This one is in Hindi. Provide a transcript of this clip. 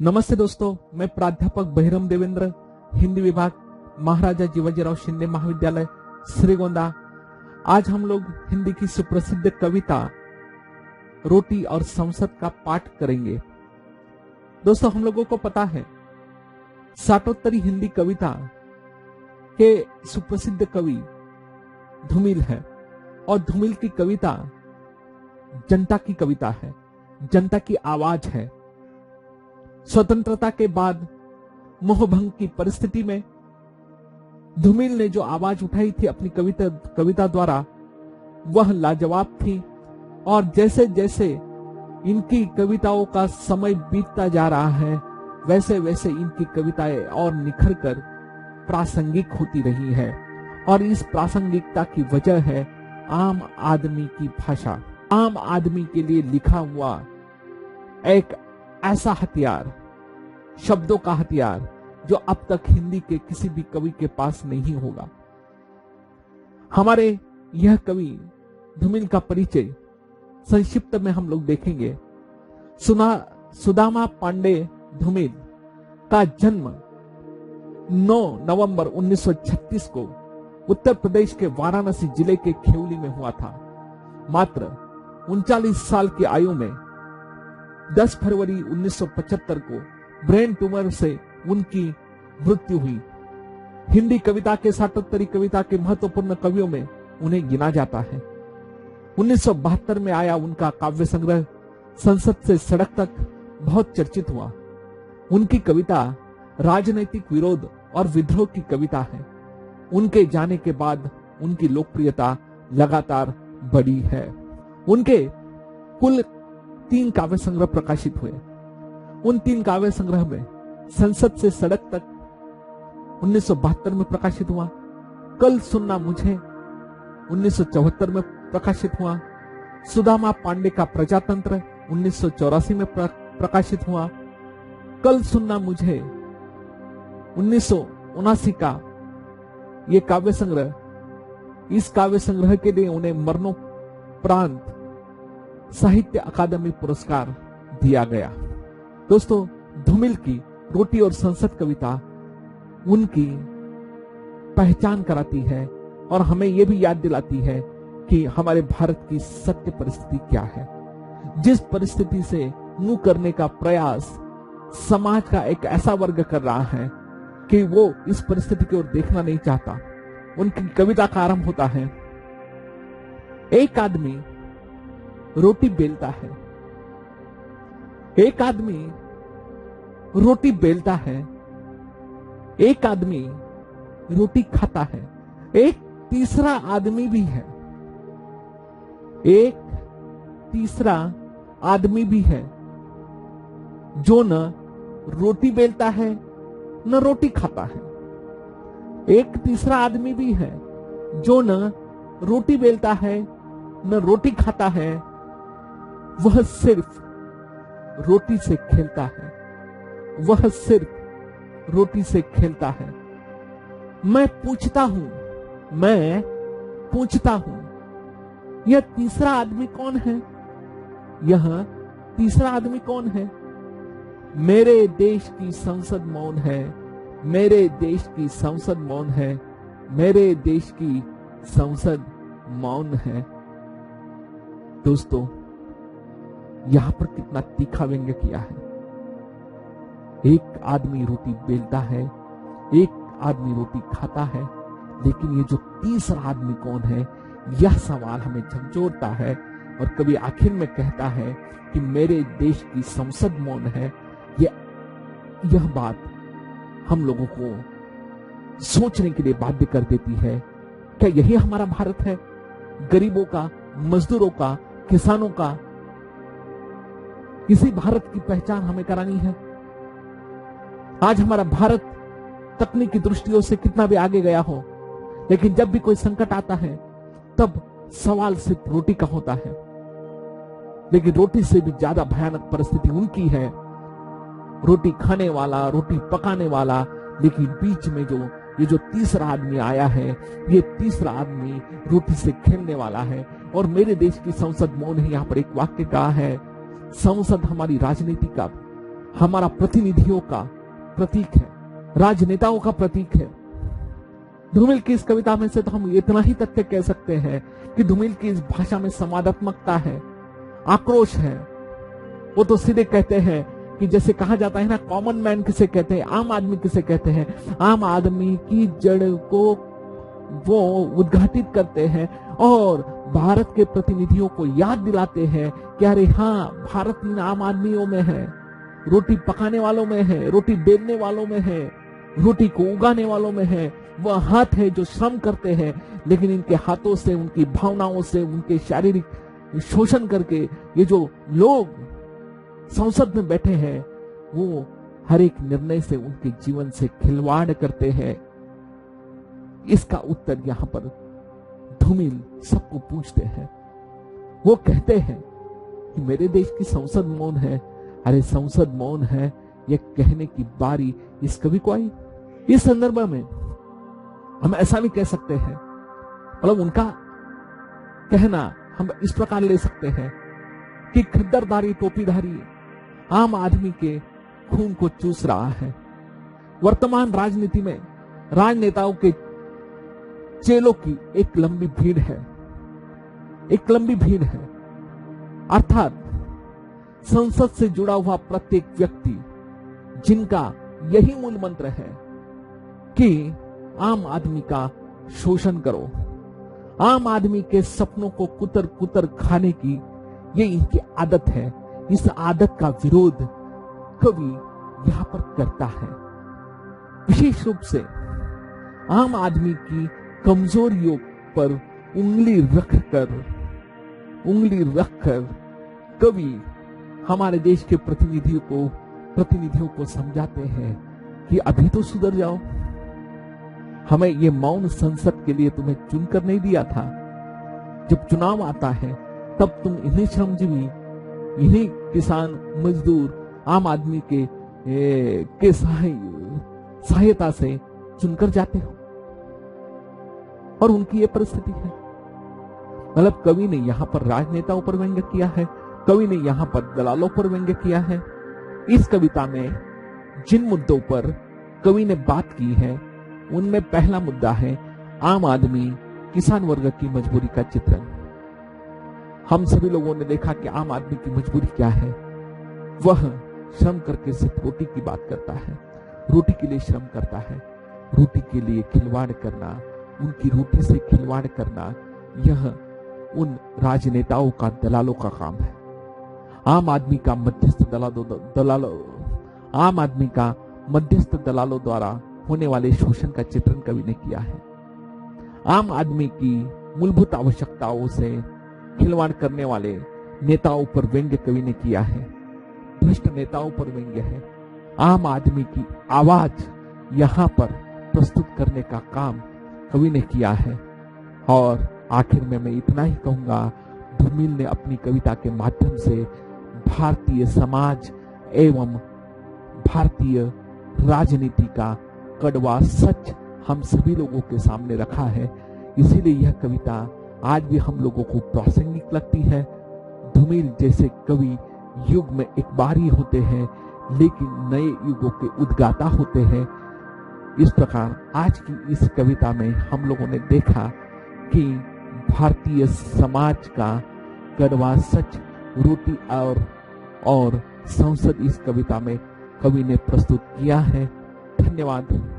नमस्ते दोस्तों, मैं प्राध्यापक बहिरम देवेंद्र, हिंदी विभाग, महाराजा जीवाजीराव शिंदे महाविद्यालय, श्रीगोंदा। आज हम लोग हिंदी की सुप्रसिद्ध कविता रोटी और संसद का पाठ करेंगे। दोस्तों, हम लोगों को पता है सातोत्तरी हिंदी कविता के सुप्रसिद्ध कवि धूमिल है और धूमिल की कविता जनता की कविता है, जनता की आवाज है। स्वतंत्रता के बाद मोहभंग की परिस्थिति में धूमिल ने जो आवाज उठाई थी अपनी कविता द्वारा, वह लाजवाब थी। और जैसे जैसे इनकी कविताओं का समय बीतता जा रहा है, वैसे वैसे इनकी कविताएं और निखर कर प्रासंगिक होती रही है। और इस प्रासंगिकता की वजह है आम आदमी की भाषा, आम आदमी के लिए लिखा हुआ एक ऐसा हथियार, शब्दों का हथियार, जो अब तक हिंदी के किसी भी कवि के पास नहीं होगा। हमारे यह कवि धूमिल का परिचय संक्षिप्त में हम लोग देखेंगे। सुदामा पांडे धूमिल का जन्म 9 नवंबर 1936 को उत्तर प्रदेश के वाराणसी जिले के खेवली में हुआ था। मात्र 39 साल की आयु में 10 फरवरी 1975 को ब्रेन ट्यूमर से उनकी मृत्यु हुई। हिंदी कविता के सातोत्तरी कविता के महत्वपूर्ण कवियों में उन्हें गिना जाता है। 1972 में आया उनका काव्य संग्रह संसद से सड़क तक बहुत चर्चित हुआ। उनकी कविता राजनैतिक विरोध और विद्रोह की कविता है। उनके जाने के बाद उनकी लोकप्रियता लगातार बढ़ी है। उनके कुल 3 काव्य संग्रह प्रकाशित हुए। उन 3 काव्य संग्रह में संसद से सड़क तक 1972 में प्रकाशित हुआ, कल सुनना मुझे 1974 में प्रकाशित हुआ, सुदामा पांडे का प्रजातंत्र 1984 में प्रकाशित हुआ, कल सुनना मुझे 1979 का ये काव्य संग्रह, इस काव्य संग्रह के लिए उन्हें मरणोपरांत साहित्य अकादमी पुरस्कार दिया गया। दोस्तों, धूमिल की रोटी और संसद कविता उनकी पहचान कराती है और हमें यह भी याद दिलाती है कि हमारे भारत की सत्य परिस्थिति क्या है। जिस परिस्थिति से मुंह करने का प्रयास समाज का एक ऐसा वर्ग कर रहा है कि वो इस परिस्थिति की ओर देखना नहीं चाहता। उनकी कविता का आरंभ होता है, एक आदमी रोटी बेलता है, एक आदमी रोटी बेलता है, एक आदमी रोटी खाता है, एक तीसरा आदमी भी है, एक तीसरा आदमी भी है जो न रोटी बेलता है न रोटी खाता है। एक तीसरा आदमी भी है जो न रोटी बेलता है न रोटी खाता है, वह सिर्फ रोटी से खेलता है, वह सिर्फ रोटी से खेलता है। मैं पूछता हूं, यह तीसरा आदमी कौन है? यह तीसरा आदमी कौन है? मेरे देश की संसद मौन है, मेरे देश की संसद मौन है, मेरे देश की संसद मौन है। दोस्तों, यहां पर कितना तीखा व्यंग्य किया है। एक आदमी रोटी बेलता है, एक आदमी रोटी खाता है, लेकिन ये जो तीसरा आदमी कौन है, यह सवाल हमें झंझोड़ता है। और कभी आखिर में कहता है कि मेरे देश की संसद मौन है। यह बात हम लोगों को सोचने के लिए बाध्य कर देती है। क्या यही हमारा भारत है? गरीबों का, मजदूरों का, किसानों का, इसी भारत की पहचान हमें करानी है। आज हमारा भारत तकनीकी दृष्टियों से कितना भी आगे गया हो, लेकिन जब भी कोई संकट आता है तब सवाल सिर्फ रोटी का होता है। लेकिन रोटी से भी ज्यादा भयानक परिस्थिति उनकी है, रोटी खाने वाला, रोटी पकाने वाला, लेकिन बीच में ये जो तीसरा आदमी आया है, ये तीसरा आदमी रोटी से खेलने वाला है। और मेरे देश की संसद मौन है। यहाँ पर एक वाक्य कहा है, संसद हमारी राजनीति का हमारा प्रतिनिधियों का प्रतीक है, राजनेताओं का प्रतीक है। धूमिल की इस कविता में से तो हम इतना ही तथ्य कह सकते हैं कि धूमिल की इस भाषा में संवादात्मकता है, आक्रोश है। वो तो सीधे कहते हैं कि जैसे कहा जाता है ना, कॉमन मैन किसे कहते हैं, आम आदमी किसे कहते हैं, आम आदमी की जड़ को वो उद्घाटित करते हैं और भारत के प्रतिनिधियों को याद दिलाते हैं कि अरे हाँ, भारत इन आम आदमियों में है, रोटी पकाने वालों में है, रोटी बेलने वालों में है, रोटी को उगाने वालों में है। वह हाथ है जो श्रम करते हैं, लेकिन इनके हाथों से, उनकी भावनाओं से, उनके शारीरिक शोषण करके ये जो लोग संसद में बैठे हैं, वो हर एक निर्णय से, उनके जीवन से खिलवाड़ करते हैं। इसका उत्तर यहां पर धूमिल सबको पूछते हैं। वो कहते हैं कि मेरे देश की संसद मौन है। अरे संसद मौन है, यह कहने की बारी इस कवि को आई। इस संदर्भ में हम ऐसा भी कह सकते हैं, मतलब उनका कहना हम इस प्रकार ले सकते हैं कि खद्दरदारी, टोपीधारी आम आदमी के खून को चूस रहा है। वर्तमान राजनीति में राजनेताओं के चेलों की एक लंबी भीड़ है, एक लंबी भीड़ है। अर्थात संसद से जुड़ा हुआ प्रत्येक व्यक्ति, जिनका यही मूल मंत्र है कि आम आदमी का शोषण करो, आम आदमी के सपनों को कुतर कुतर खाने की ये इनकी आदत है। इस आदत का विरोध कवि यहां पर करता है। विशेष रूप से आम आदमी की कमजोरियों पर उंगली रखकर कवि हमारे देश के प्रतिनिधियों को समझाते हैं कि अभी तो सुधर जाओ। हमें ये मौन संसद के लिए तुम्हें चुनकर नहीं दिया था। जब चुनाव आता है तब तुम इन्हीं श्रमजीवी, इन्हीं किसान, मजदूर, आम आदमी के सहायता से चुनकर जाते हो, और उनकी ये परिस्थिति है। मतलब कवि ने यहां पर राजनेताओं पर व्यंग्य किया है, कवि ने यहां पर दलालों पर व्यंग्य किया है। इस कविता में जिन मुद्दों पर कवि ने बात की है, उनमें पहला मुद्दा है आम आदमी, किसान वर्ग की मजबूरी का चित्रण। हम सभी लोगों ने देखा कि आम आदमी की मजबूरी क्या है। वह श्रम करके सिर्फ रोटी की बात करता है, रोटी के लिए श्रम करता है। रोटी के लिए खिलवाड़ करना, उनकी रोटी से खिलवाड़ करना, यह उन राजनेताओं का, दलालों का काम है। आम आदमी का मध्यस्थ दलालों द्वारा होने वाले शोषण का चित्रण कवि ने किया है। आम आदमी की मूलभूत आवश्यकताओं से खिलवाड़ करने वाले नेताओं पर व्यंग्य कवि ने किया है। भ्रष्ट नेताओं पर व्यंग्य है। आम आदमी की आवाज यहां पर प्रस्तुत करने का काम कवि ने किया है। और आखिर में मैं इतना ही कहूंगा, धूमिल ने अपनी कविता के माध्यम से भारतीय समाज एवं भारतीय राजनीति का कड़वा सच हम सभी लोगों के सामने रखा है। इसीलिए यह कविता आज भी हम लोगों को प्रासंगिक लगती है। धूमिल जैसे कवि युग में एक बार ही होते हैं, लेकिन नए युगों के उद्गाता होते हैं। इस प्रकार आज की इस कविता में हम लोगों ने देखा कि भारतीय समाज का कड़वा सच रोटी और संसद इस कविता में कवि ने प्रस्तुत किया है। धन्यवाद।